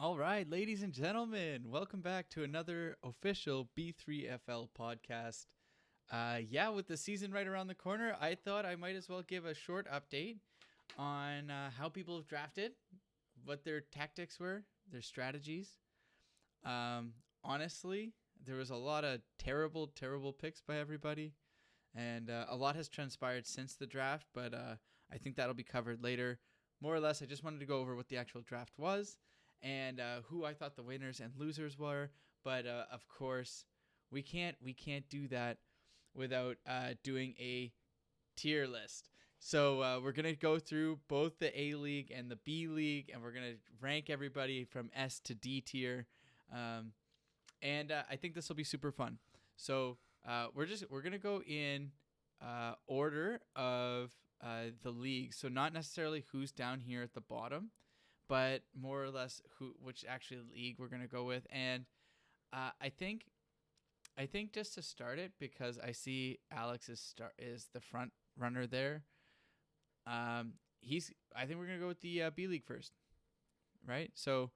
All right, ladies and gentlemen, welcome back to another official B3FL podcast. With the season right around the corner, I thought I might as well give a short update on how people have drafted, what their tactics were, their strategies. Honestly, there was a lot of terrible picks by everybody, and a lot has transpired since the draft, but I think that'll be covered later. More or less, I just wanted to go over what the actual draft was and who I thought the winners and losers were. But of course, we can't do that without doing a tier list. So we're gonna go through both the A League and the B League, and we're gonna rank everybody from S to D tier. And I think this will be super fun. So we're gonna go in order of the league. So not necessarily who's down here at the bottom, but more or less which actually league we're gonna go with. And I think just to start it, because I see Alex is the front runner there. I think we're gonna go with the B League first, right? So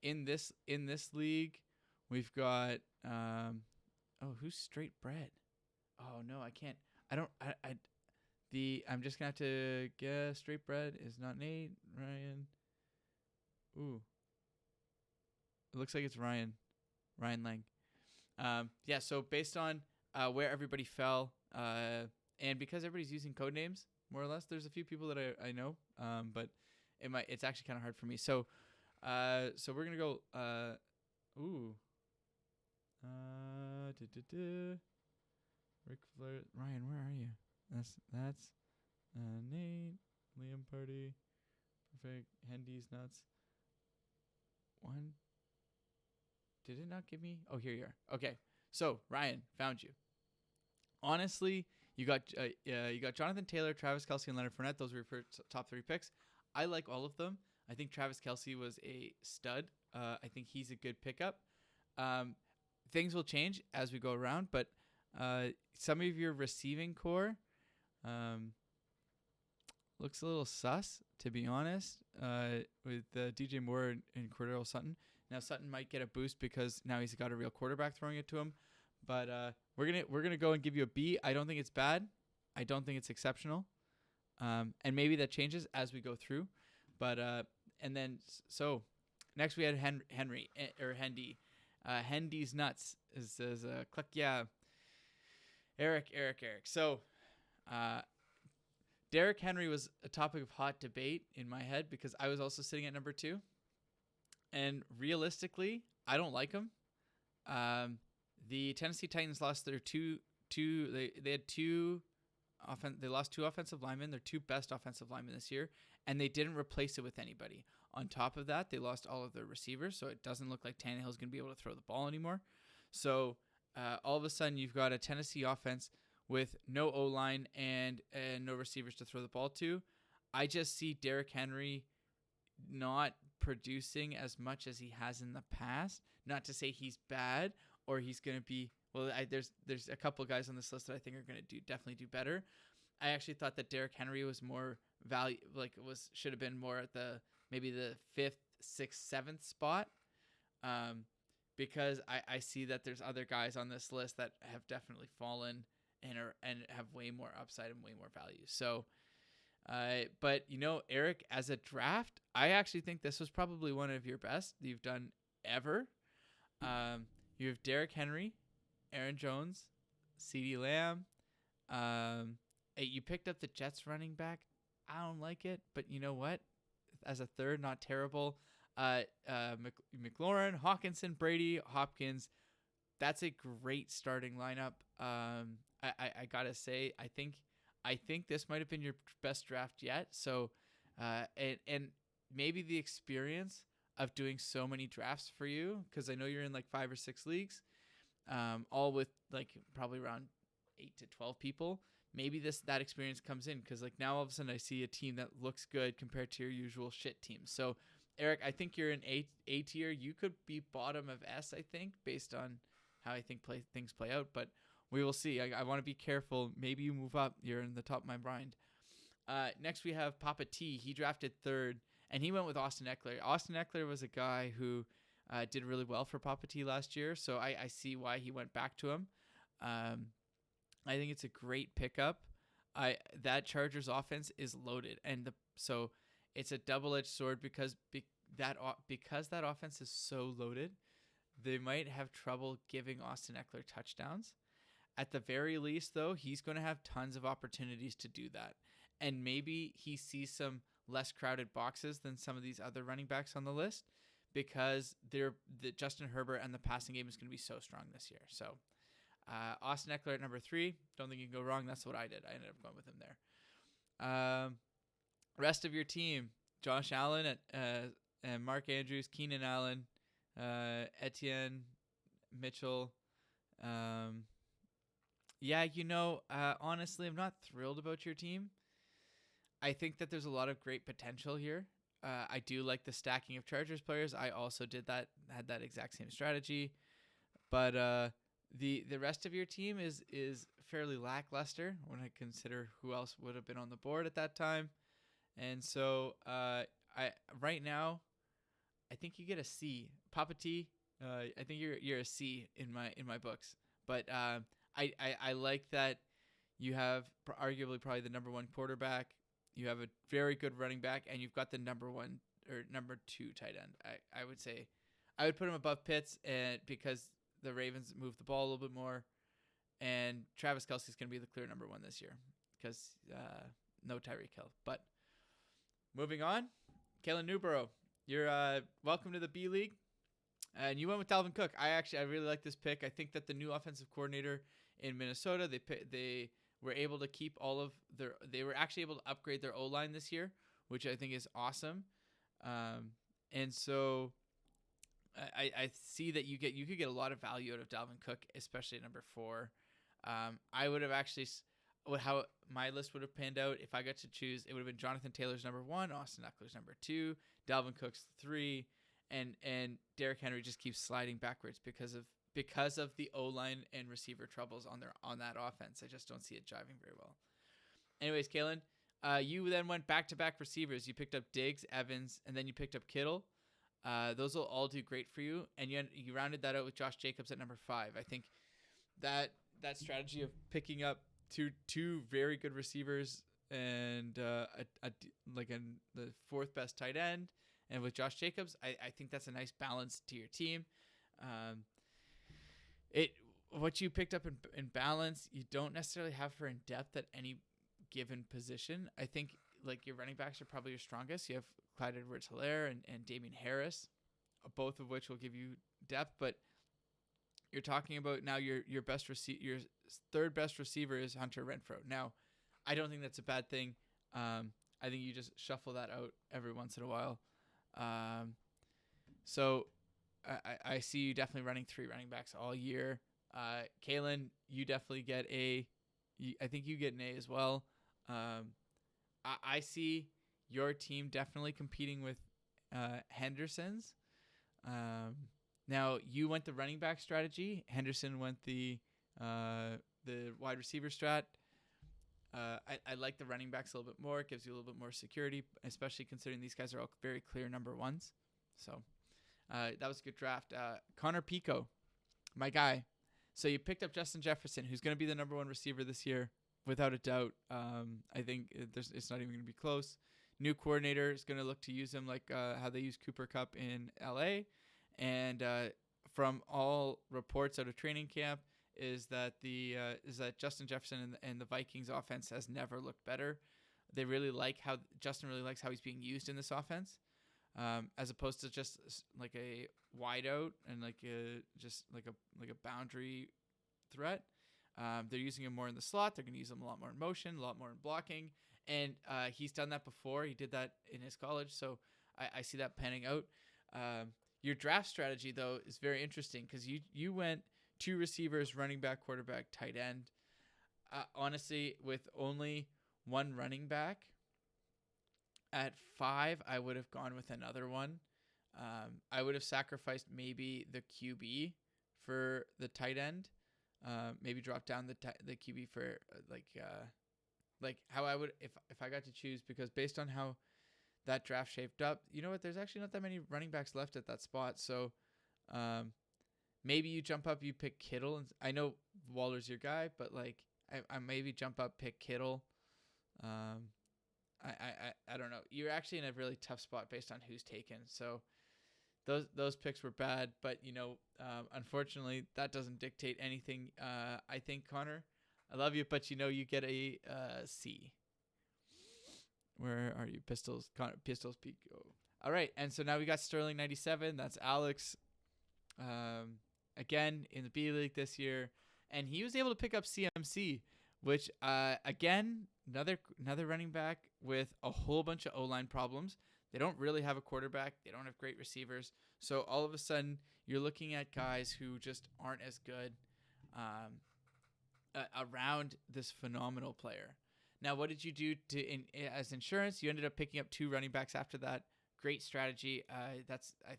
in this league, we've got who's straight bread? Oh no, I can't. I don't. I'm just gonna have to guess. Straight bread is not Nate. Ryan. Ooh. It looks like it's Ryan Lang. So based on where everybody fell, and because everybody's using code names, more or less, there's a few people that I know, but it's actually kind of hard for me. So we're gonna go. Ric Flair, Ryan, where are you? That's Nate, Liam Party, perfect. Hendy's nuts. One. Did it not give me? Oh, here you are. Okay, so Ryan, found you. Honestly, you got Jonathan Taylor, Travis Kelce, and Leonard Fournette. Those were your first top 3 picks. I like all of them. I think Travis Kelce was a stud. I think he's a good pickup. Things will change as we go around, but some of your receiving core looks a little sus, to be honest, with DJ Moore and Cordero Sutton. Now Sutton might get a boost because now he's got a real quarterback throwing it to him. But we're gonna go and give you a B. I don't think it's bad. I don't think it's exceptional. And maybe that changes as we go through. But so next we had Hendy. Hendy's nuts is click yeah. Eric. So Derrick Henry was a topic of hot debate in my head because I was also sitting at number 2. And realistically, I don't like him. The Tennessee Titans lost their they lost 2 offensive linemen, their 2 best offensive linemen this year, and they didn't replace it with anybody. On top of that, they lost all of their receivers, so it doesn't look like Tannehill's going to be able to throw the ball anymore. So all of a sudden, you've got a Tennessee offense with no O-line and no receivers to throw the ball to. I just see Derrick Henry not producing as much as he has in the past. Not to say he's bad or he's going to be... Well, there's a couple of guys on this list that I think are going to definitely do better. I actually thought that Derrick Henry was more should have been more at maybe the 5th, 6th, 7th spot. Because I see that there's other guys on this list that have definitely fallen and have way more upside and way more value. So, but Eric, as a draft, I actually think this was probably one of your best you've done ever. You have Derrick Henry, Aaron Jones, CeeDee Lamb. You picked up the Jets running back. I don't like it, but you know what? As a third, not terrible. McLaurin, Hawkinson, Brady, Hopkins. That's a great starting lineup. I gotta say, I think this might have been your best draft yet. So, and maybe the experience of doing so many drafts for you, because I know you're in like 5 or 6 leagues, all with like probably around 8 to 12 people. Maybe that experience comes in because like now all of a sudden I see a team that looks good compared to your usual shit team. So, Eric, I think you're in A tier. You could be bottom of S, I think, based on how I think things play out. But we will see. I want to be careful. Maybe you move up. You're in the top of my mind. Next, we have Papa T. He drafted 3rd, and he went with Austin Eckler. Austin Eckler was a guy who did really well for Papa T last year, so I see why he went back to him. I think it's a great pickup. That Chargers offense is loaded, and so it's a double-edged sword because that offense is so loaded, they might have trouble giving Austin Eckler touchdowns. At the very least, though, he's going to have tons of opportunities to do that, and maybe he sees some less crowded boxes than some of these other running backs on the list because the Justin Herbert and the passing game is going to be so strong this year. So Austin Eckler at number 3. Don't think you can go wrong. That's what I did. I ended up going with him there. Rest of your team: Josh Allen and Mark Andrews, Keenan Allen, Etienne, Mitchell. Honestly, I'm not thrilled about your team. I think that there's a lot of great potential here. I do like the stacking of Chargers players. I also had that exact same strategy. But the rest of your team is fairly lackluster when I consider who else would have been on the board at that time. And so right now, I think you get a C. Papa T, I think you're a C in my books. But I like that you have arguably probably the number 1 quarterback. You have a very good running back, and you've got the number 1 or number 2 tight end. I would say I would put him above Pitts, and because the Ravens move the ball a little bit more, and Travis Kelce is going to be the clear number 1 this year because no Tyreek Hill. But moving on, Kalen Newborough, you're welcome to the B League. And you went with Dalvin Cook. I really like this pick. I think that the new offensive coordinator in Minnesota, they were able to keep all of they were actually able to upgrade their O-line this year, which I think is awesome. And so I see that you could get a lot of value out of Dalvin Cook, especially at number 4. I would have actually how my list would have panned out if I got to choose. It would have been Jonathan Taylor's number 1, Austin Eckler's number 2, Dalvin Cook's 3. And Derrick Henry just keeps sliding backwards because of the O-line and receiver troubles on that offense. I just don't see it jiving very well. Anyways, Kalen, you then went back-to-back receivers. You picked up Diggs, Evans, and then you picked up Kittle. Those will all do great for you, and you rounded that out with Josh Jacobs at number 5. I think that strategy of picking up two very good receivers and the 4th best tight end. And with Josh Jacobs, I think that's a nice balance to your team. What you picked up in balance, you don't necessarily have for in depth at any given position. I think your running backs are probably your strongest. You have Clyde Edwards-Helaire and Damian Harris, both of which will give you depth. But you're talking about now your 3rd best receiver is Hunter Renfrow. Now, I don't think that's a bad thing. I think you just shuffle that out every once in a while. So I see you definitely running 3 running backs all year. Kalen, you definitely get I think you get an A as well. I see your team definitely competing with Henderson's. Now you went the running back strategy. Henderson went the wide receiver strat. I like the running backs a little bit more. It gives you a little bit more security, especially considering these guys are all very clear number 1s. So that was a good draft. Connor Pico, my guy. So you picked up Justin Jefferson, who's going to be the number 1 receiver this year, without a doubt. I think it's not even going to be close. New coordinator is going to look to use him like how they use Cooper Kupp in LA. And from all reports out of training camp, is that Justin Jefferson and the Vikings offense has never looked better. They really like how Justin really likes how he's being used in this offense, as opposed to just like a wideout and like a boundary threat. They're using him more in the slot. They're going to use him a lot more in motion, a lot more in blocking, and he's done that before. He did that in his college, so I see that panning out. Your draft strategy though is very interesting because you went 2 receivers, running back, quarterback, tight end. Honestly, with only 1 running back, at 5, I would have gone with another one. I would have sacrificed maybe the QB for the tight end. Maybe drop down the QB for like how I would if I got to choose, because based on how that draft shaped up. You know what? There's actually not that many running backs left at that spot. So maybe you jump up, you pick Kittle. And I know Waller's your guy, but like I maybe jump up, pick Kittle. I don't know. You're actually in a really tough spot based on who's taken. So those picks were bad, but unfortunately that doesn't dictate anything. I think Connor, I love you, but you get a C. Where are you? Pistols, Connor, Pistols Peak. Oh. All right, and so now we got Sterling 97. That's Alex. Again in the B League this year, and he was able to pick up CMC, which again another running back with a whole bunch of O-line problems. They don't really have a quarterback. They don't have great receivers. So all of a sudden, you're looking at guys who just aren't as good around this phenomenal player. Now, what did you do as insurance? You ended up picking up 2 running backs after that. Great strategy. I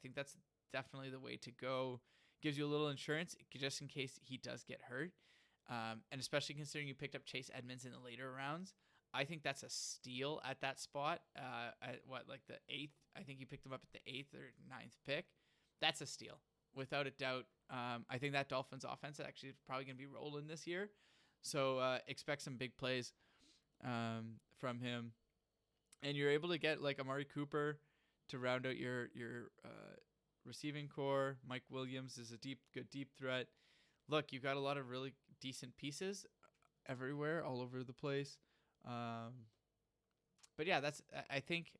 think that's definitely the way to go. Gives you a little insurance just in case he does get hurt. And especially considering you picked up Chase Edmonds in the later rounds. I think that's a steal at that spot. At the 8th? I think you picked him up at the 8th or 9th pick. That's a steal, without a doubt. I think that Dolphins offense actually is probably going to be rolling this year. So expect some big plays from him. And you're able to get like Amari Cooper to round out your receiving core. Mike Williams is a good deep threat. Look, you got a lot of really decent pieces everywhere, all over the place. But yeah, I think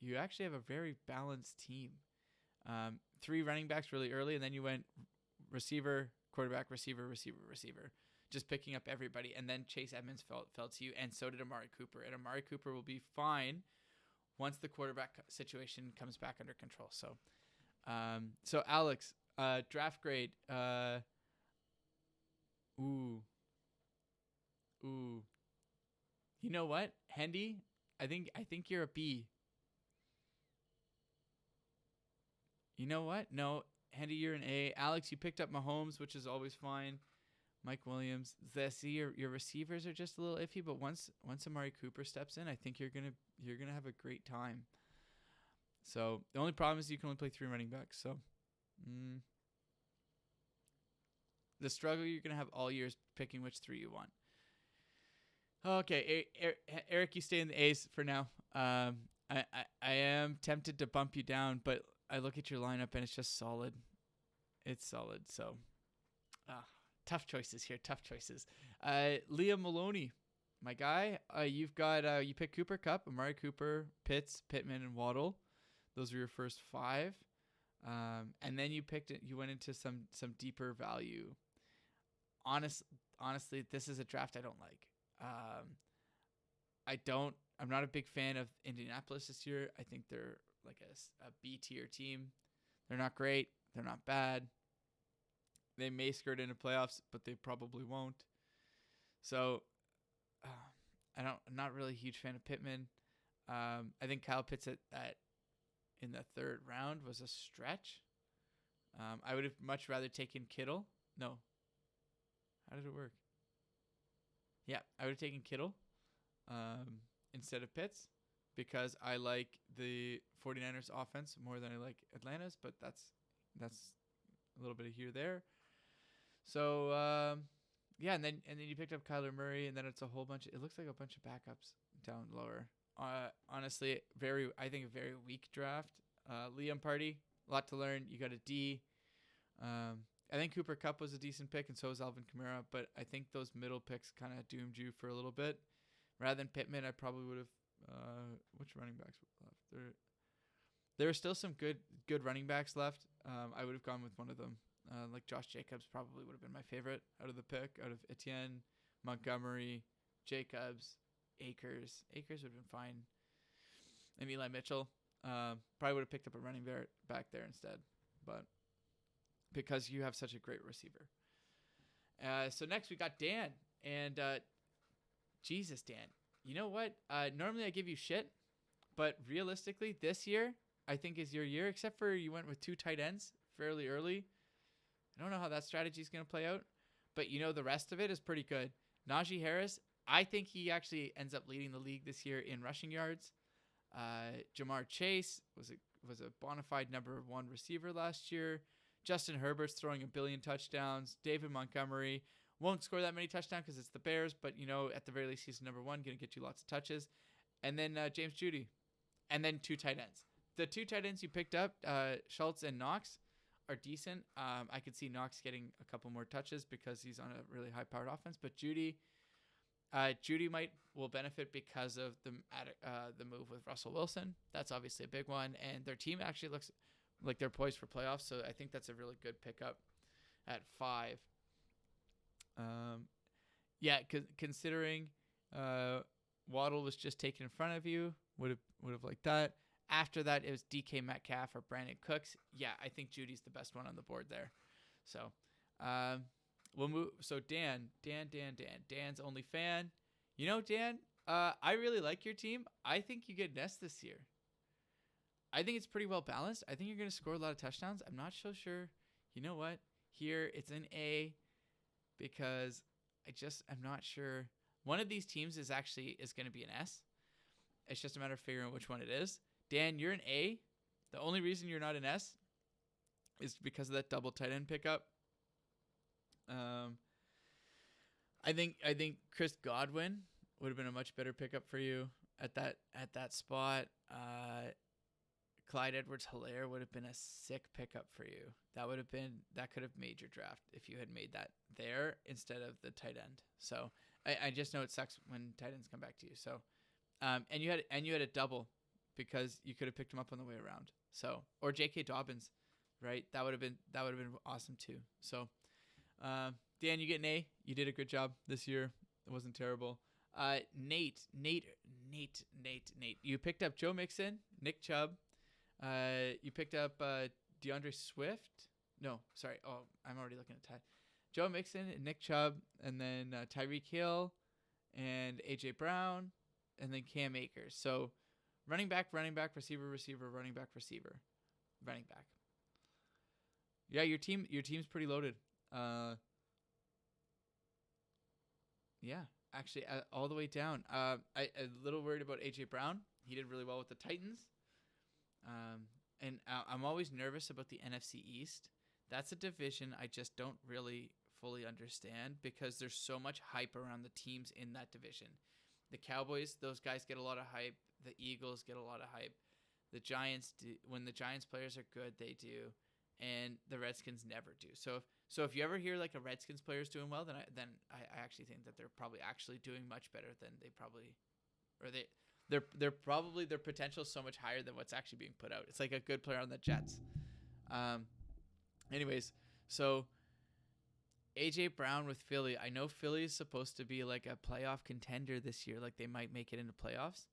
you actually have a very balanced team. 3 running backs really early, and then you went receiver, quarterback, receiver, just picking up everybody. And then Chase Edmonds fell to you, and so did Amari Cooper. And Amari Cooper will be fine once the quarterback situation comes back under control. So, Alex, draft grade. Ooh. You know what, Hendy? I think you're a B. You know what? No, Hendy, you're an A. Alex, you picked up Mahomes, which is always fine. Mike Williams. See, your receivers are just a little iffy, but once Amari Cooper steps in, I think you're gonna have a great time. So the only problem is you can only play 3 running backs. So the struggle you're gonna have all year is picking which 3 you want. Okay, Eric, you stay in the A's for now. I am tempted to bump you down, but I look at your lineup and it's just solid. It's solid. So, tough choices here. Tough choices. Liam Maloney, my guy. You've got you picked Cooper Kupp, Amari Cooper, Pitts, Pittman, and Waddle. Those were your first 5. And then you went into some deeper value. Honestly, this is a draft I don't like. I'm not a big fan of Indianapolis this year. I think they're like a B tier team. They're not great. They're not bad. They may skirt into playoffs, but they probably won't. So, I'm not really a huge fan of Pittman. I think Kyle Pitts in the 3rd round was a stretch. I would have much rather taken Kittle. No. How did it work? Yeah, I would have taken Kittle instead of Pitts because I like the 49ers offense more than I like Atlanta's, but that's a little bit of here there. So yeah, and then you picked up Kyler Murray, and then it's a whole bunch. It looks like a bunch of backups down lower. Honestly, I think a very weak draft. Liam Party, a lot to learn. You got a D. I think Cooper Kupp was a decent pick, and so was Alvin Kamara. But I think those middle picks kind of doomed you for a little bit. Rather than Pittman, I probably would have. Which running backs were left? There are still some good running backs left. I would have gone with one of them. Like Josh Jacobs probably would have been my favorite out of the pick. Out of Etienne, Montgomery, Jacobs, Akers. Akers would have been fine. And Eli Mitchell. Probably would have picked up a running back there instead. But because you have such a great receiver. So next we got Dan. And Jesus, Dan. You know what? Normally I give you shit. But realistically, this year, I think is your year. Except for you went with 2 tight ends fairly early. I don't know how that strategy is going to play out. But the rest of it is pretty good. Najee Harris, I think he actually ends up leading the league this year in rushing yards. Jamar Chase was a bona fide number 1 receiver last year. Justin Herbert's throwing a billion touchdowns. David Montgomery won't score that many touchdowns because it's the Bears, but at the very least he's number 1, going to get you lots of touches. And then James Judy, and then 2 tight ends. The 2 tight ends you picked up, Schultz and Knox, are decent. I could see Knox getting a couple more touches because he's on a really high-powered offense, but Judy will benefit because of the move with Russell Wilson. That's obviously a big one, and their team actually looks like they're poised for playoffs. So I think that's a really good pickup at 5. Considering Waddle was just taken in front of you, would have liked that. After that, it was DK Metcalf or Brandon Cooks. Yeah, I think Judy's the best one on the board there. So, we'll move. So Dan's only fan. Dan, I really like your team. I think you get Ness this year. I think it's pretty well balanced. I think you're going to score a lot of touchdowns. I'm not so sure. You know what? Here, it's an A because I'm not sure. One of these teams is going to be an S. It's just a matter of figuring out which one it is. Dan, you're an A. The only reason you're not an S is because of that double tight end pickup. I think Chris Godwin would have been a much better pickup for you at that spot. Clyde Edwards-Helaire would have been a sick pickup for you. That could have made your draft if you had made that there instead of the tight end. So I just know it sucks when tight ends come back to you. So and you had a double because you could have picked him up on the way around. So or J.K. Dobbins, right? That would have been awesome too. So Dan, you get an A. You did a good job this year. It wasn't terrible. Nate. You picked up Joe Mixon, Nick Chubb. You picked up DeAndre Swift. No, sorry. Oh, I'm already looking at Joe Mixon and Nick Chubb, and then Tyreek Hill and A.J. Brown, and then Cam Akers. So running back, receiver, running back, receiver, running back. Yeah, your team's pretty loaded. Yeah, actually, all the way down. I'm a little worried about A.J. Brown. He did really well with the Titans. And I'm always nervous about the NFC East. That's a division I just don't really fully understand because there's so much hype around the teams in that division. The Cowboys, those guys get a lot of hype. The Eagles get a lot of hype. The Giants do. When the Giants players are good, they do, and the Redskins never do. So if you ever hear like a Redskins player is doing well, then I actually think that they're probably actually doing much better than they probably, or they're probably their potential is so much higher than what's actually being put out. It's like a good player on the Jets. Anyways, so AJ Brown with Philly. I know Philly is supposed to be like a playoff contender this year. Like they might make it into playoffs.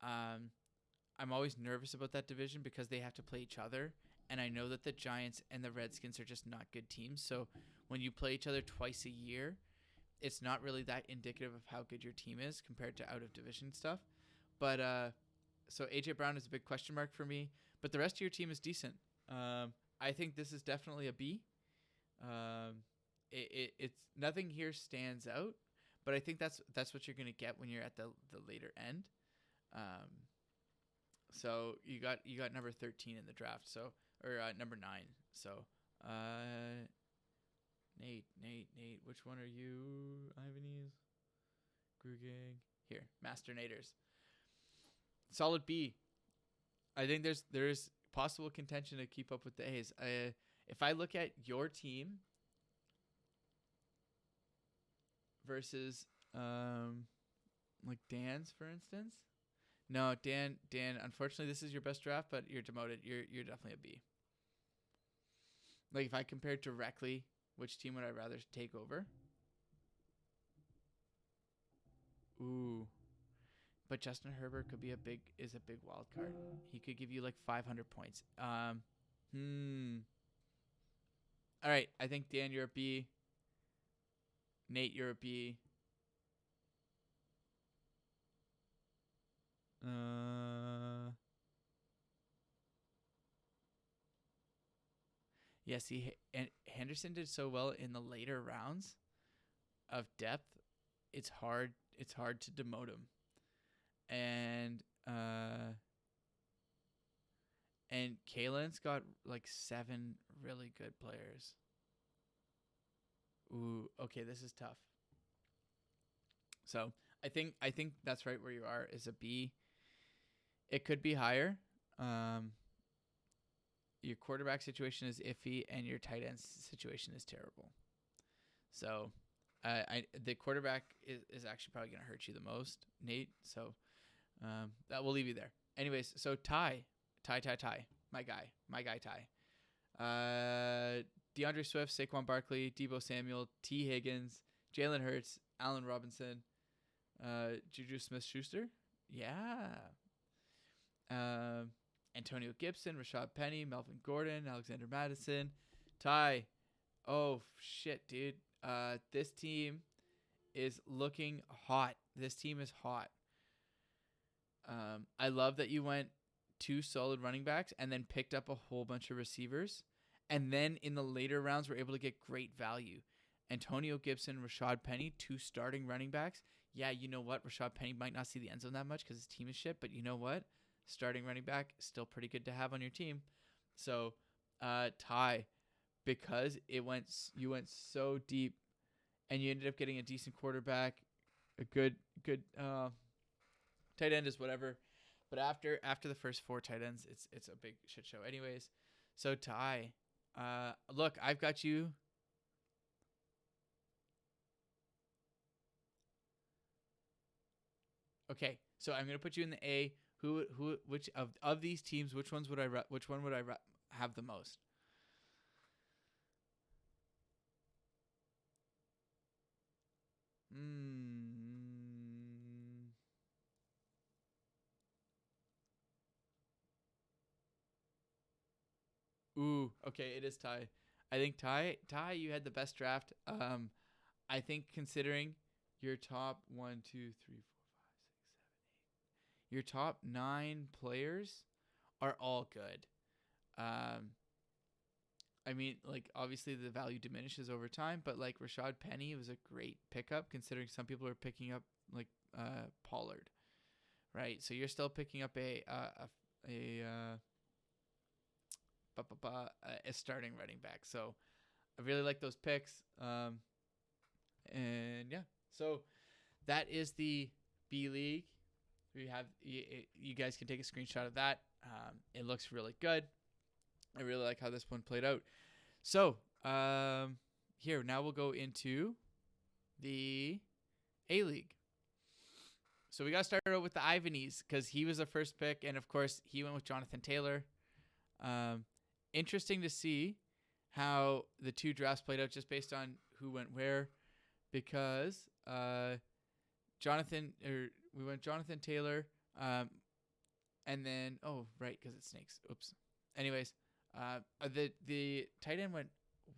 I'm always nervous about that division because they have to play each other. And I know that the Giants and the Redskins are just not good teams. So when you play each other twice a year, it's not really that indicative of how good your team is compared to out of division stuff. But so AJ Brown is a big question mark for me. But the rest of your team is decent. I think this is definitely a B. It's nothing here stands out, but I think that's what you're gonna get when you're at the later end. So you got number 13 in the draft. So or number 9. So Nate, which one are you? Ivanese, Grugang. Here, Master Naders. Solid B. I think there's possible contention to keep up with the A's. If I look at your team versus like Dan's, for instance. No, Dan, unfortunately this is your best draft, but you're demoted. You're definitely a B. Like if I compared directly, which team would I rather take over? Ooh. But Justin Herbert could be a big wild card. He could give you like 500 points. All right, I think Dan, you're a B. Nate, you're a B. Yeah, see, and Henderson did so well in the later rounds of depth. It's hard it's hard to demote him. And Kalen's got like 7 really good players. Ooh, okay, this is tough. So I think that's right where you are, is a B. It could be higher. Your quarterback situation is iffy, and your tight end situation is terrible. So the quarterback is actually probably going to hurt you the most, Nate. So that will leave you there. Anyways, so Ty. My guy Ty. DeAndre Swift, Saquon Barkley, Deebo Samuel, T. Higgins, Jalen Hurts, Allen Robinson, Juju Smith-Schuster. Yeah. Antonio Gibson, Rashad Penny, Melvin Gordon, Alexander Madison. Ty. Oh, shit, dude. This team is looking hot. This team is hot. I love that you went 2 solid running backs and then picked up a whole bunch of receivers. And then in the later rounds, we're able to get great value. Antonio Gibson, Rashad Penny, 2 starting running backs. Yeah, you know what? Rashad Penny might not see the end zone that much because his team is shit. But you know what? Starting running back, still pretty good to have on your team. So, Ty, because you went so deep and you ended up getting a decent quarterback, a good tight end is whatever. But after the first 4 tight ends, it's a big shit show. Anyways, so Ty, look, I've got you. Okay, so I'm gonna put you in the A. Which of these teams? Which one would I have the most? Ooh, okay, it is Ty. I think Ty, you had the best draft. I think considering your top 1, 2, 3, 4, 5, 6, 7, 8, your top 9 players are all good. I mean, like, obviously the value diminishes over time, but like Rashad Penny was a great pickup considering some people are picking up like Pollard, right? So you're still picking up a starting running back. So I really like those picks. And yeah, so that is the B League. We have you guys can take a screenshot of that. It looks really good. I really like how this one played out. So here now we'll go into the A League. So we got to start out with the Ivanese because he was the first pick, and of course he went with Jonathan Taylor. Interesting to see how the 2 drafts played out just based on who went where, because we went Jonathan Taylor, and then because it's snakes. Oops. Anyways, the tight end went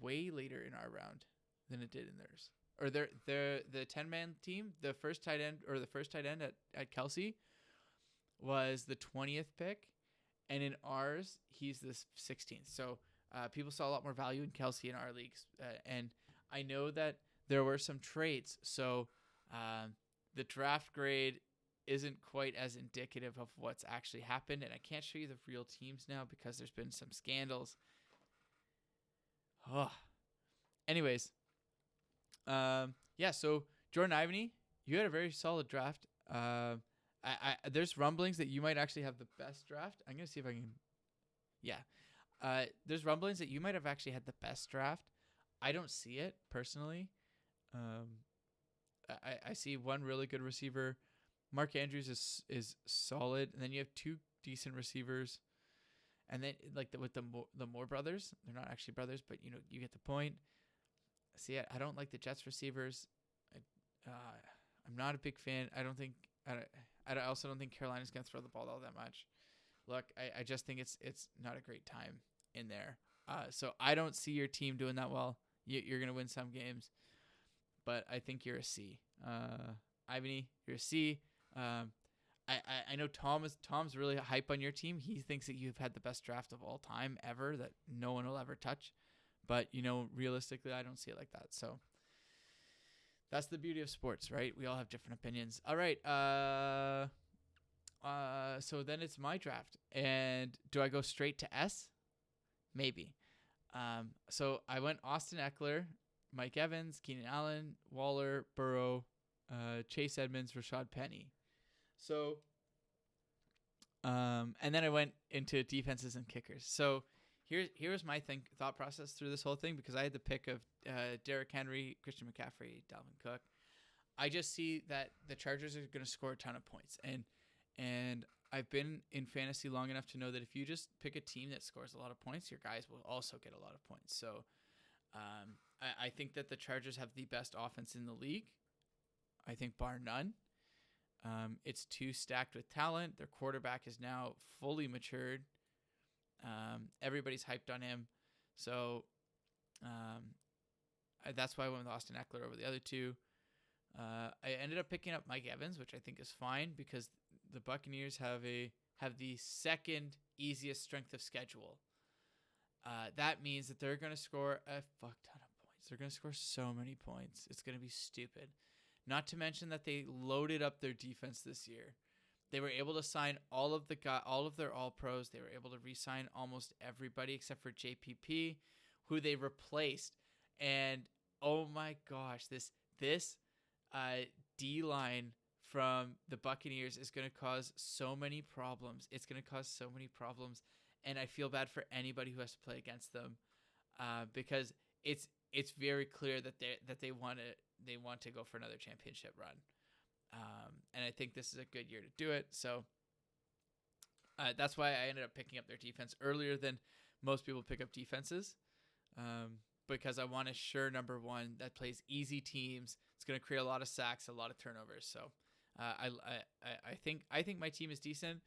way later in our round than it did in theirs. Or the 10-man team, the first tight end at Kelsey was the 20th pick, and in ours he's the 16th. So people saw a lot more value in Kelsey in our leagues, and I know that there were some trades. So the draft grade isn't quite as indicative of what's actually happened, and I can't show you the real teams now because there's been some scandals. Anyways, so Jordan Ivany, you had a very solid draft. There's rumblings that you might actually have the best draft. I'm gonna see if I can. Yeah, there's rumblings that you might have actually had the best draft. I don't see it personally. I see one really good receiver. Mark Andrews is solid, and then you have 2 decent receivers, and then like with the Moore brothers, they're not actually brothers, but you get the point. See, I don't like the Jets receivers. I'm not a big fan. I also don't think Carolina's gonna throw the ball all that much. Look, I just think it's not a great time in there. So I don't see your team doing that well. You're gonna win some games, but I think you're a C. Ivany, you're a C. I know Tom's really hype on your team. He thinks that you've had the best draft of all time ever that no one will ever touch. But realistically, I don't see it like that. So That's the beauty of sports, right? We all have different opinions. All right. So then it's my draft. And do I go straight to S? Maybe. So I went Austin Eckler, Mike Evans, Keenan Allen, Waller, Burrow, Chase Edmonds, Rashad Penny. So, and then I went into defenses and kickers. So here's my thought process through this whole thing, because I had the pick of Derrick Henry, Christian McCaffrey, Dalvin Cook. I just see that the Chargers are going to score a ton of points, and I've been in fantasy long enough to know that if you just pick a team that scores a lot of points, your guys will also get a lot of points. So I think that the Chargers have the best offense in the league. I think bar none. It's too stacked with talent. Their quarterback is now fully matured. Everybody's hyped on him. So that's why I went with Austin Eckler over the other two. I ended up picking up Mike Evans, which I think is fine because the Buccaneers have the second easiest strength of schedule. That means that they're going to score a fuck ton of points. They're going to score so many points. It's going to be stupid. Not to mention that they loaded up their defense this year. They were able to sign all of their all-pros. They were able to re-sign almost everybody except for JPP, who they replaced. And oh my gosh, this D-line from the Buccaneers is going to cause so many problems. It's going to cause so many problems, and I feel bad for anybody who has to play against them, because it's very clear that they want to go for another championship run, and I think this is a good year to do it. So that's why I ended up picking up their defense earlier than most people pick up defenses, because I want a sure number one that plays easy teams. It's going to create a lot of sacks, a lot of turnovers. So I think my team is decent.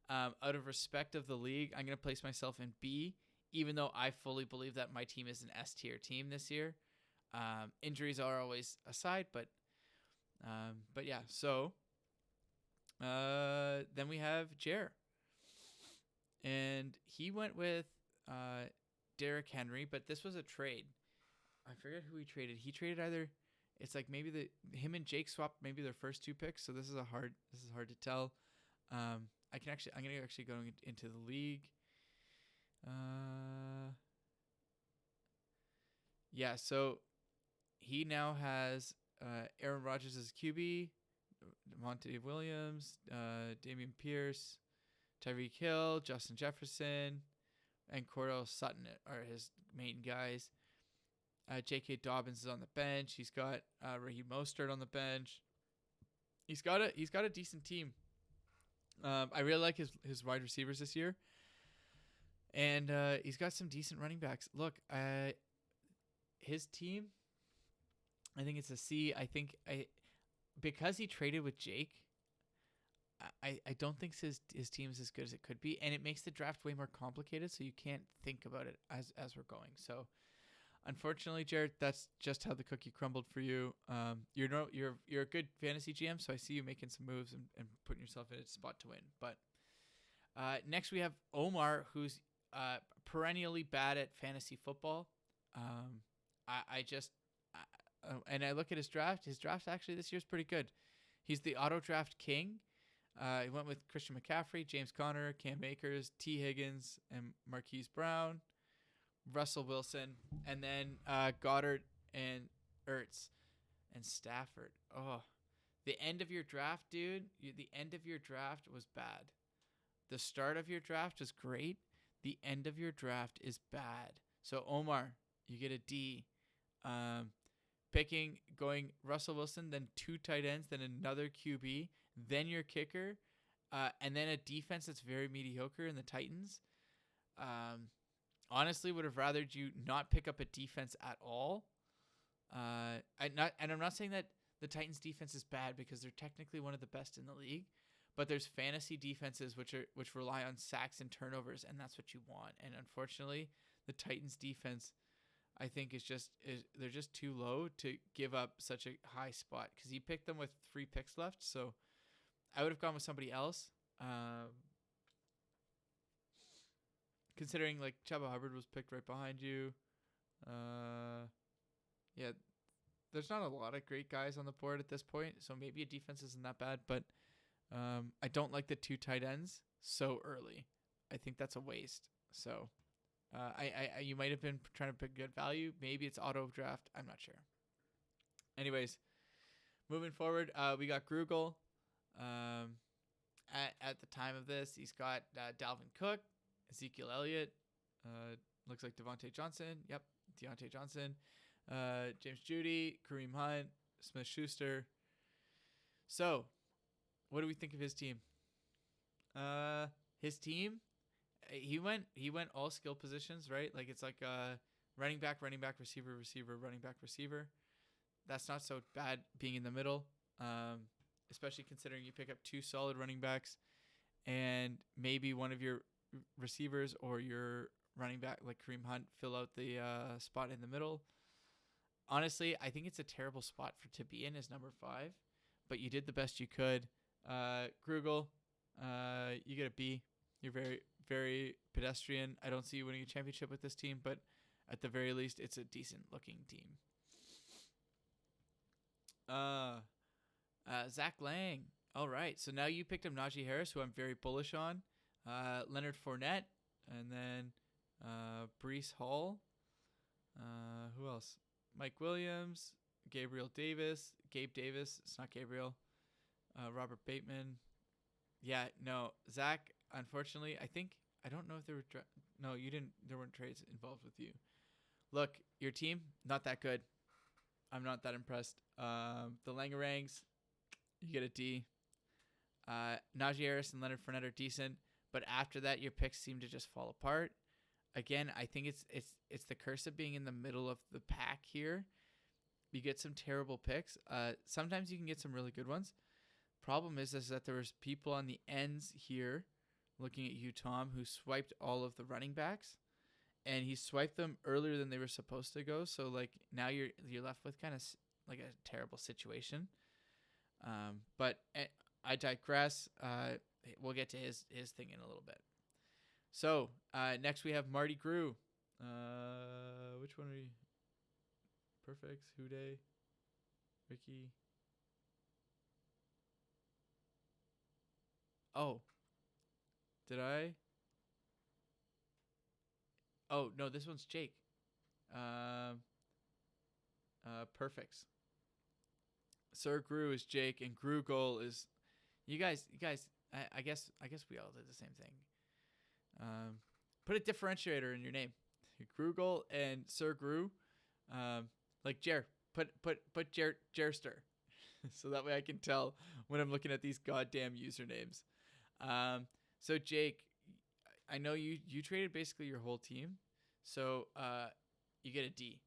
Out of respect of the league, I'm going to place myself in B, even though I fully believe that my team is an S tier team this year. Injuries are always aside, but yeah. So then we have Jer, and he went with Derrick Henry, but this was a trade. I forget who he traded. He traded either. It's like maybe him and Jake swapped maybe their first two picks. So this is hard to tell. I'm gonna actually go into the league. Yeah. So he now has Aaron Rodgers as QB, Devontae Williams, Damian Pierce, Tyreek Hill, Justin Jefferson, and Cordell Sutton are his main guys. J.K. Dobbins is on the bench. He's got Raheem Mostert on the bench. He's got a decent team. I really like his wide receivers this year, and he's got some decent running backs. Look, his team, I think it's a C. I think because he traded with Jake, I don't think his team is as good as it could be, and it makes the draft way more complicated. So you can't think about it as we're going. So. Unfortunately, Jared, that's just how the cookie crumbled for you. You're a good fantasy GM, so I see you making some moves and putting yourself in a spot to win. But next we have Omar, who's perennially bad at fantasy football. And I look at his draft. His draft actually this year is pretty good. He's the auto draft king. He went with Christian McCaffrey, James Conner, Cam Akers, T. Higgins, and Marquise Brown. Russell Wilson, and then Goddard and Ertz and Stafford. Oh, the end of your draft, dude. The end of your draft was bad. The start of your draft was great. The end of your draft is bad. So Omar, you get a D. Going Russell Wilson, then two tight ends, then another QB, then your kicker, and then a defense that's very mediocre in the Titans. Honestly, would have rather you not pick up a defense at all. I'm not saying that the Titans defense is bad because they're technically one of the best in the league, but there's fantasy defenses which rely on sacks and turnovers, and that's what you want. And unfortunately, the Titans defense, I think, they're just too low to give up such a high spot because he picked them with 3 picks left. So I would have gone with somebody else. Considering like Chuba Hubbard was picked right behind you. Yeah. there's not a lot of great guys on the board at this point, so maybe a defense isn't that bad. But I don't like the 2 tight ends so early. I think that's a waste. So you might have been trying to pick good value. Maybe it's auto draft. I'm not sure. Anyways, moving forward, we got Grugel. At the time of this, he's got Dalvin Cook, Ezekiel Elliott, looks like Devontae Johnson. Yep, Deontay Johnson, James Judy, Kareem Hunt, Smith Schuster. So, what do we think of his team? His team, he went all skill positions, right? Like it's like running back, receiver, running back, receiver. That's not so bad being in the middle, especially considering you pick up 2 solid running backs and maybe one of your receivers or your running back like Kareem Hunt fill out the spot in the middle. Honestly, I think it's a terrible spot to be in as number 5, but you did the best you could. Grugel, you get a B. You're very, very pedestrian. I don't see you winning a championship with this team, but at the very least, it's a decent looking team. Zach Lang. All right. So now you picked up Najee Harris, who I'm very bullish on. Leonard Fournette, and then Breece Hall. Who else? Mike Williams, Gabe Davis. It's not Gabriel. Robert Bateman. Yeah, no. Zach, unfortunately, I don't know if there were... no, you didn't. There weren't trades involved with you. Look, your team, not that good. I'm not that impressed. The Langerangs, you get a D. Najee Harris and Leonard Fournette are decent, but after that, your picks seem to just fall apart. Again, I think it's the curse of being in the middle of the pack here. You get some terrible picks. Sometimes you can get some really good ones. Problem is that there was people on the ends here, looking at you, Tom, who swiped all of the running backs, and he swiped them earlier than they were supposed to go. So like now you're left with kind of like a terrible situation. But I digress. We'll get to his thing in a little bit. So next we have Marty Grew. Which one are you? Perfect. Houday. Ricky. Oh. Did I? Oh, no, this one's Jake. Perfects. Sir Grew is Jake, and Grew Goal is... You guys, I guess we all did the same thing. Put a differentiator in your name. Grugel and Sir Grew. Like Jer. Put Jerster. So that way I can tell when I'm looking at these goddamn usernames. So Jake, I know you traded basically your whole team. So you get a D.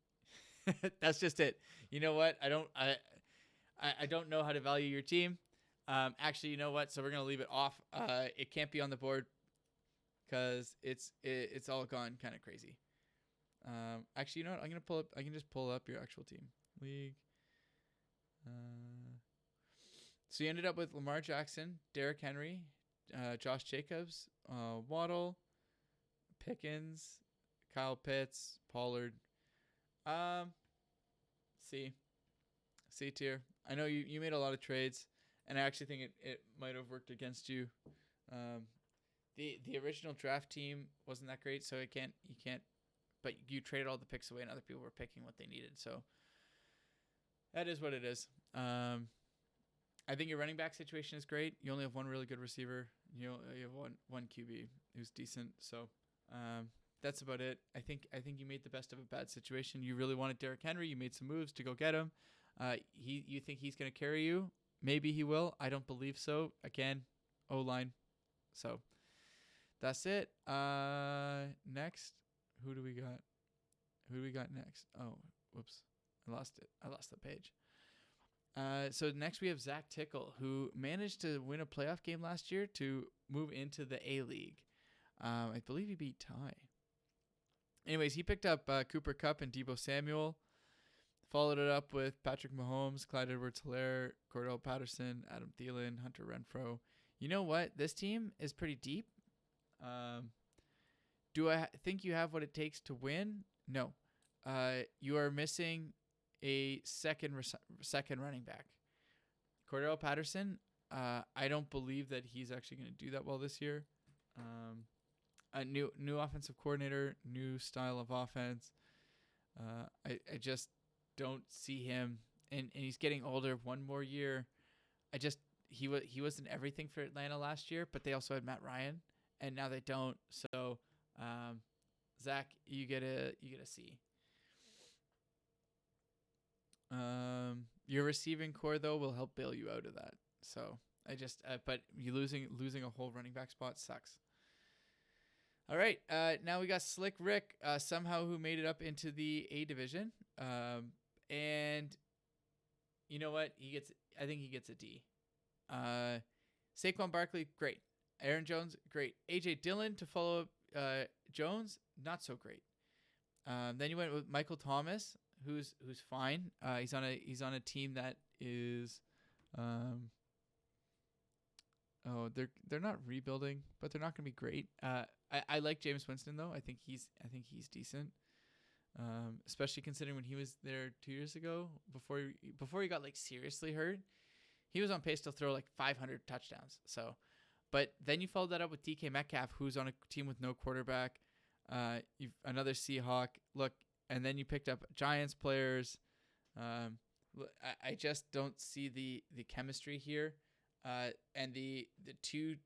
That's just it. You know what? I don't know how to value your team. Actually, you know what? So we're gonna leave it off. It can't be on the board because it's all gone kind of crazy. Actually, you know what? I'm gonna pull up. I can just pull up your actual team league. So you ended up with Lamar Jackson, Derrick Henry, Josh Jacobs, Waddle, Pickens, Kyle Pitts, Pollard. C tier. I know you made a lot of trades, and I actually think it might have worked against you. The original draft team wasn't that great, so you can't. But you traded all the picks away, and other people were picking what they needed. So that is what it is. I think your running back situation is great. You only have one really good receiver. You have one QB who's decent. So that's about it. I think you made the best of a bad situation. You really wanted Derrick Henry. You made some moves to go get him. You think he's going to carry you? Maybe he will. I don't believe so. Again, O-line. So that's it. Next, who do we got next? Oh, whoops. I lost it. I lost the page. So next we have Zach Tickle, who managed to win a playoff game last year to move into the A-League. I believe he beat Ty. Anyways, he picked up Cooper Kupp and Deebo Samuel. Followed it up with Patrick Mahomes, Clyde Edwards-Helaire, Cordell Patterson, Adam Thielen, Hunter Renfrow. You know what? This team is pretty deep. Do I think you have what it takes to win? No. You are missing a second running back. Cordell Patterson, I don't believe that he's actually going to do that well this year. A new offensive coordinator, new style of offense. I just don't see him, and he's getting older. One more year, he wasn't everything for Atlanta last year, but they also had Matt Ryan, and now they don't. So, Zach, you get a C. Your receiving core though will help bail you out of that. So but you losing a whole running back spot sucks. All right, now we got Slick Rick, somehow who made it up into the A division, and you know what? I think he gets a D. Saquon Barkley, great. Aaron Jones, great. AJ Dillon to follow up Jones, not so great. Then you went with Michael Thomas, who's fine. He's on a team that is they're not rebuilding, but they're not going to be great. I like James Winston though. I think he's decent. Especially considering when he was there 2 years ago before he got like seriously hurt, he was on pace to throw like 500 touchdowns. So, but then you followed that up with DK Metcalf, who's on a team with no quarterback. You've another Seahawk. Look, and then you picked up Giants players. I just don't see the chemistry here. And the two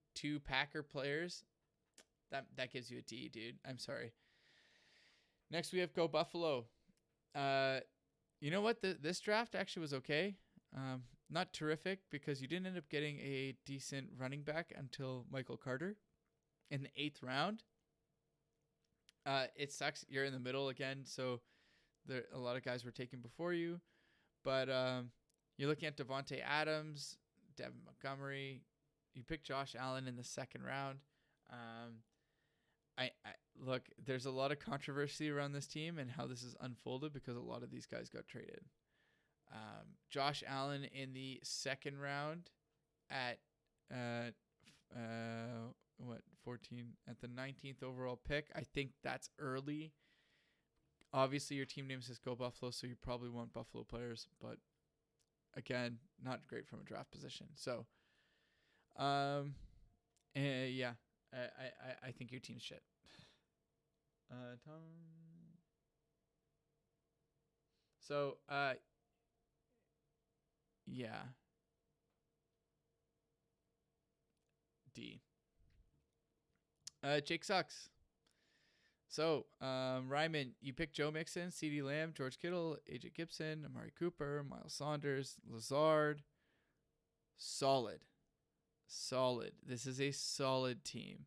Packer players, that gives you a D, dude. I'm sorry. Next we have Go Buffalo. You know what? This draft actually was okay. Not terrific because you didn't end up getting a decent running back until Michael Carter in the 8th round. It sucks. You're in the middle again, so there a lot of guys were taken before you. But you're looking at Devontae Adams, Devin Montgomery. You picked Josh Allen in the 2nd round. I look, there's a lot of controversy around this team and how this is unfolded because a lot of these guys got traded. Josh Allen in the 2nd round at 14 at the 19th overall pick. I think that's early. Obviously, your team name says Go Buffalo, so you probably want Buffalo players, but again, not great from a draft position. So, yeah, I think your team's shit. Tom. So, yeah. D. Jake sucks. So, Ryman, you picked Joe Mixon, CeeDee Lamb, George Kittle, AJ Gibson, Amari Cooper, Miles Sanders, Lazard. Solid. This is a solid team.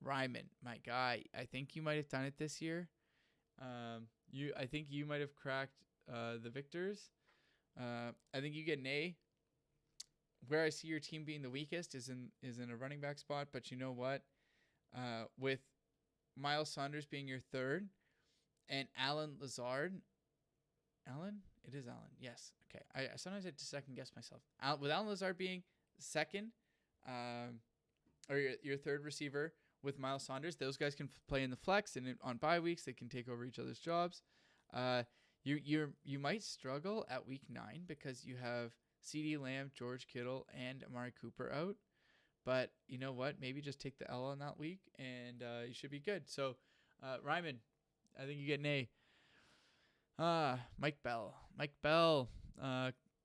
Ryman, my guy, I think you might have done it this year. I think you might have cracked the victors. I think you get an A. Where I see your team being the weakest is in a running back spot, but you know what? With Miles Sanders being your 3rd and Alan Lazard. Alan? It is Alan. Yes. Okay. I sometimes have to second guess myself. With Alan Lazard being 2nd, or your 3rd receiver with Miles Sanders, those guys can play in the flex, and on bye weeks they can take over each other's jobs. You might struggle at week 9 because you have CeeDee Lamb, George Kittle, and Amari Cooper out. But you know what? Maybe just take the L on that week, and you should be good. So, Ryman, I think you get an A. Mike Bell.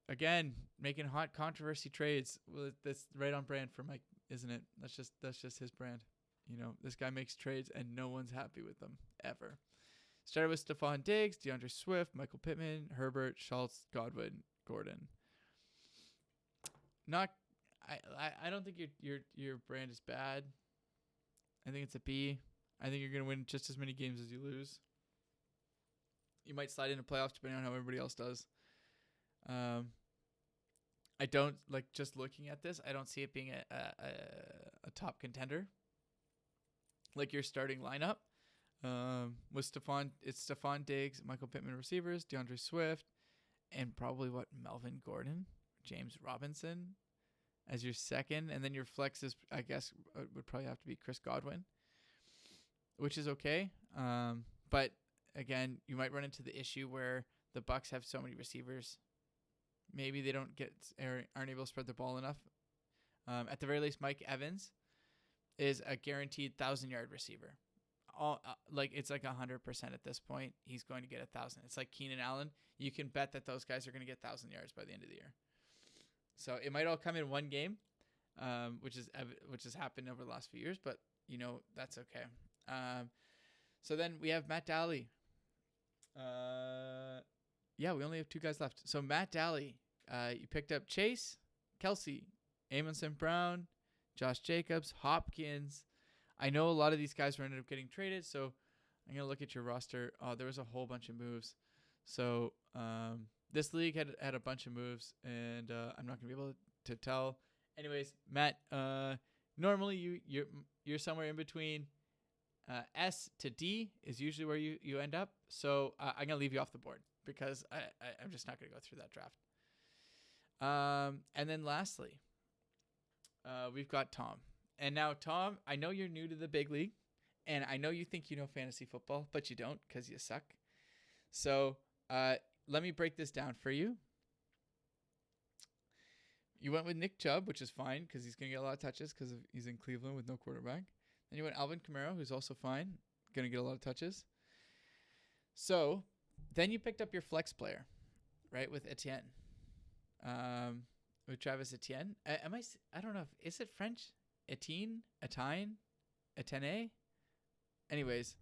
Again, making hot controversy trades. Well, that's right on brand for Mike, isn't it? That's just his brand. You know, this guy makes trades, and no one's happy with them ever. Started with Stephon Diggs, DeAndre Swift, Michael Pittman, Herbert, Schultz, Godwin, Gordon. I don't think your brand is bad. I think it's a B. I think you're going to win just as many games as you lose. You might slide into playoffs depending on how everybody else does. I don't like just looking at this. I don't see it being a top contender. Like your starting lineup. With Stephon Diggs, Michael Pittman receivers, DeAndre Swift, and probably Melvin Gordon, James Robinson as your 2nd, and then your flex is, I guess, would probably have to be Chris Godwin, which is okay. But again, you might run into the issue where the Bucks have so many receivers. Maybe they aren't able to spread the ball enough. At the very least, Mike Evans is a guaranteed 1,000-yard receiver. It's like 100% at this point. He's going to get 1,000. It's like Keenan Allen. You can bet that those guys are going to get 1,000 yards by the end of the year. So it might all come in one game, which has happened over the last few years, but that's okay. So then we have Matt Daly. We only have 2 guys left. So Matt Daly, you picked up Chase, Kelsey, Amon St. Brown, Josh Jacobs, Hopkins. I know a lot of these guys were ended up getting traded, so I'm going to look at your roster. Oh, there was a whole bunch of moves. So this league had a bunch of moves, and I'm not going to be able to tell. Anyways, Matt, normally you're somewhere in between S to D is usually where you end up. So I'm going to leave you off the board because I'm just not going to go through that draft. And then lastly, we've got Tom. And now, Tom, I know you're new to the big league, and I know you think you know fantasy football, but you don't because you suck. So let me break this down for you. You went with Nick Chubb, which is fine because he's going to get a lot of touches because he's in Cleveland with no quarterback. Then you went Alvin Kamara, who's also fine, going to get a lot of touches. So then you picked up your flex player, right, with Etienne, with Travis Etienne. I don't know. Is it French? Etienne? Anyways,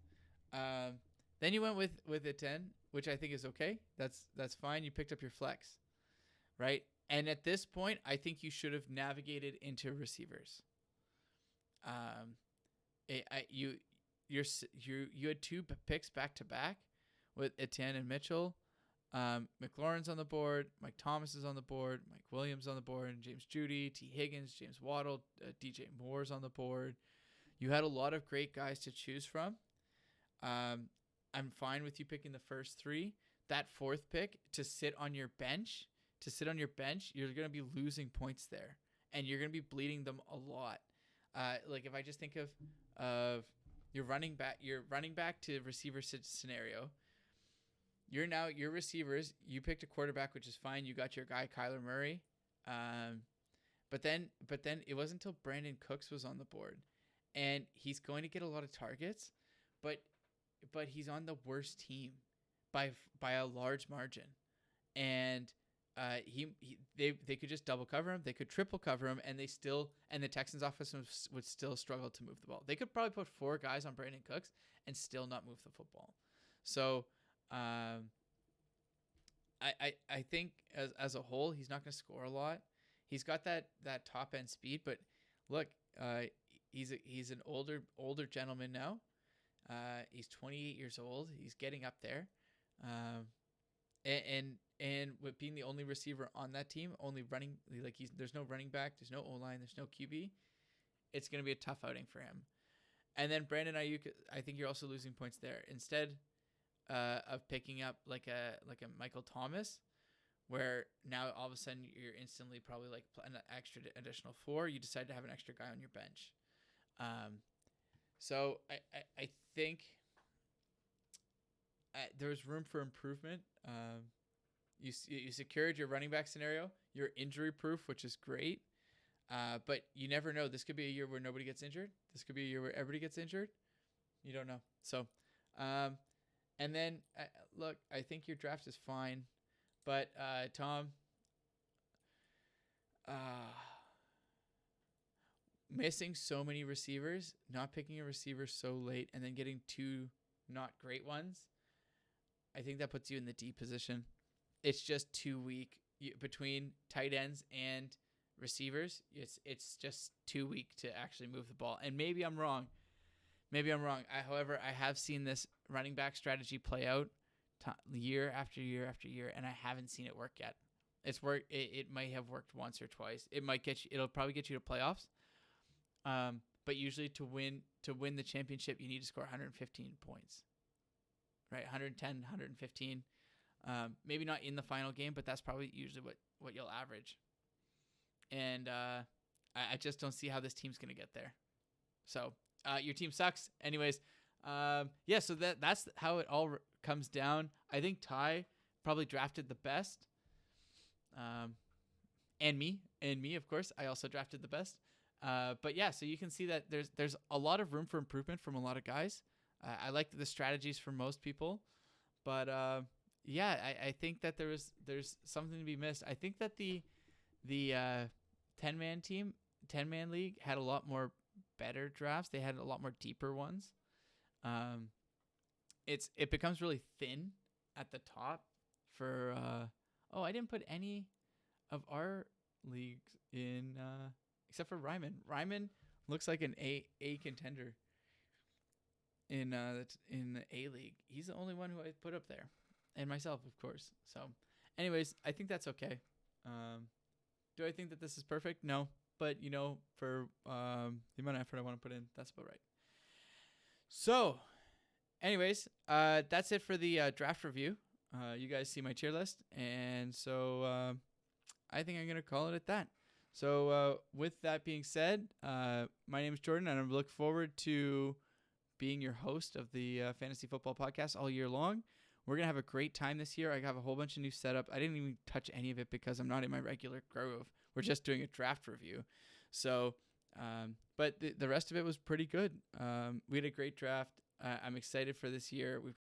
then you went with Etienne, which I think is okay. That's fine. You picked up your flex, right? And at this point, I think you should have navigated into receivers. You had 2 picks back to back with Etienne and Mitchell. McLaurin's on the board. Mike Thomas is on the board. Mike Williams on the board. James Judy, T. Higgins, James Waddle, DJ Moore's on the board. You had a lot of great guys to choose from. I'm fine with you picking the first 3. That 4th pick to sit on your bench, you're going to be losing points there, and you're going to be bleeding them a lot. Like if I just think of your running back to receiver scenario. Your receivers, you picked a quarterback, which is fine. You got your guy Kyler Murray. But then it wasn't until Brandon Cooks was on the board, and he's going to get a lot of targets, but he's on the worst team by a large margin. And they could just double cover him, they could triple cover him, and the Texans offense would still struggle to move the ball. They could probably put 4 guys on Brandon Cooks and still not move the football. So I think as a whole, he's not going to score a lot. He's got that top end speed, but look, he's an older gentleman now. He's 28 years old. He's getting up there. And with being the only receiver on that team, only running, there's no running back, there's no O-line, there's no QB. It's going to be a tough outing for him. And then Brandon Ayuk, I think you're also losing points there. Instead of picking up like a Michael Thomas, where now all of a sudden you're instantly probably like an extra additional 4, you decide to have an extra guy on your bench. So I think there's room for improvement. You secured your running back scenario. You're injury proof, which is great. But you never know. This could be a year where nobody gets injured. This could be a year where everybody gets injured. You don't know. So, and then look, I think your draft is fine, but Tom, missing so many receivers, not picking a receiver so late, and then getting 2 not great ones, I think that puts you in the D position. It's just too weak between tight ends and receivers. It's just too weak to actually move the ball. And maybe I'm wrong. However, I have seen this running back strategy play out year after year after year, and I haven't seen it work yet. It's work. It might have worked once or twice. It'll probably get you to playoffs. But usually to win the championship, you need to score 115 points. Right, 110, 115. Maybe not in the final game, but that's probably usually what you'll average. And I just don't see how this team's going to get there. So your team sucks. Anyways, so that's how it all comes down. I think Ty probably drafted the best. And me, of course, I also drafted the best. But yeah, so you can see that there's a lot of room for improvement from a lot of guys. I like the strategies for most people, but yeah, I think that there's something to be missed. I think that the 10-man league had a lot more better drafts. They had a lot more deeper ones. It becomes really thin at the top for I didn't put any of our leagues in except for Ryman. Ryman looks like an A contender in the A league. He's the only one who I put up there, and myself, of course. So, anyways, I think that's okay. Do I think that this is perfect? No, but for the amount of effort I want to put in, that's about right. So, anyways, that's it for the draft review. You guys see my tier list, and so I think I'm going to call it at that. So with that being said, my name is Jordan, and I look forward to being your host of the Fantasy Football Podcast all year long. We're going to have a great time this year. I have a whole bunch of new setup. I didn't even touch any of it because I'm not in my regular groove. We're just doing a draft review. So, but the rest of it was pretty good. We had a great draft. I'm excited for this year. We've